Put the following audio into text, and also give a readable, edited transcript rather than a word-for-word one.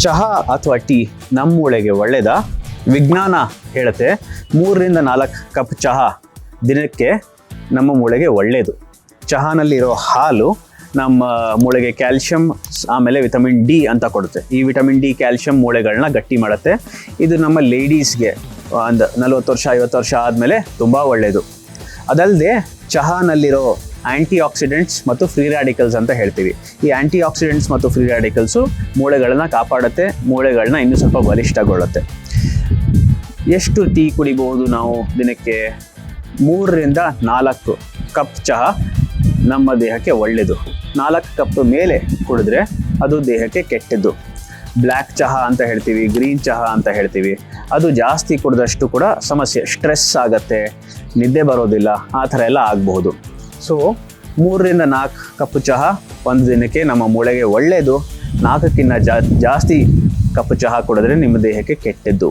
ಚಹಾ ಅಥವಾ ಟೀ ನಮ್ಮ ಮೂಳೆಗೆ ಒಳ್ಳೆಯದಾ? ವಿಜ್ಞಾನ ಹೇಳುತ್ತೆ 3-4 ಕಪ್ ಚಹಾ ದಿನಕ್ಕೆ ನಮ್ಮ ಮೂಳೆಗೆ ಒಳ್ಳೆಯದು. ಚಹಾನಲ್ಲಿರೋ ಹಾಲು ನಮ್ಮ ಮೂಳೆಗೆ ಕ್ಯಾಲ್ಶಿಯಂ ಆಮೇಲೆ ವಿಟಮಿನ್ ಡಿ ಅಂತ ಕೊಡುತ್ತೆ. ಈ ವಿಟಮಿನ್ ಡಿ ಕ್ಯಾಲ್ಶಿಯಂ ಮೂಳೆಗಳನ್ನ ಗಟ್ಟಿ ಮಾಡುತ್ತೆ. ಇದು ನಮ್ಮ ಲೇಡೀಸ್ಗೆ ಒಂದು 40 ವರ್ಷ 50 ವರ್ಷ ಆದಮೇಲೆ ತುಂಬ ಒಳ್ಳೆಯದು. ಅದಲ್ಲದೆ ಚಹಾನಲ್ಲಿರೋ ಆ್ಯಂಟಿ ಆಕ್ಸಿಡೆಂಟ್ಸ್ ಮತ್ತು ಫ್ರೀ ರ್ಯಾಡಿಕಲ್ಸ್ ಅಂತ ಹೇಳ್ತೀವಿ. ಈ ಆ್ಯಂಟಿ ಆಕ್ಸಿಡೆಂಟ್ಸ್ ಮತ್ತು ಫ್ರೀ ರ್ಯಾಡಿಕಲ್ಸು ಮೂಳೆಗಳನ್ನ ಕಾಪಾಡುತ್ತೆ, ಮೂಳೆಗಳನ್ನ ಇನ್ನೂ ಸ್ವಲ್ಪ ಬಲಿಷ್ಠಗೊಳ್ಳುತ್ತೆ. ಎಷ್ಟು ಟೀ ಕುಡಿಬಹುದು ನಾವು ದಿನಕ್ಕೆ? 3-4 ಕಪ್ ಚಹಾ ನಮ್ಮ ದೇಹಕ್ಕೆ ಒಳ್ಳೆಯದು. 4 ಕಪ್ ಮೇಲೆ ಕುಡಿದ್ರೆ ಅದು ದೇಹಕ್ಕೆ ಕೆಟ್ಟದ್ದು. ಬ್ಲ್ಯಾಕ್ ಚಹಾ ಅಂತ ಹೇಳ್ತೀವಿ, ಗ್ರೀನ್ ಚಹಾ ಅಂತ ಹೇಳ್ತೀವಿ. ಅದು ಜಾಸ್ತಿ ಕುಡಿದಷ್ಟು ಕೂಡ ಸಮಸ್ಯೆ, ಸ್ಟ್ರೆಸ್ ಆಗುತ್ತೆ, ನಿದ್ದೆ ಬರೋದಿಲ್ಲ, ಆ ಥರ ಎಲ್ಲ ಆಗಬಹುದು. ಸೊ 3-4 ಕಪ್ ಚಹಾ ಒಂದು ದಿನಕ್ಕೆ ನಮ್ಮ ಮೂಳೆಗೆ ಒಳ್ಳೆಯದು. 4ಕ್ಕಿಂತ ಜಾಸ್ತಿ ಕಪ್ ಚಹಾ ಕುಡಿದ್ರೆ ನಿಮ್ಮ ದೇಹಕ್ಕೆ ಕೆಟ್ಟದ್ದು.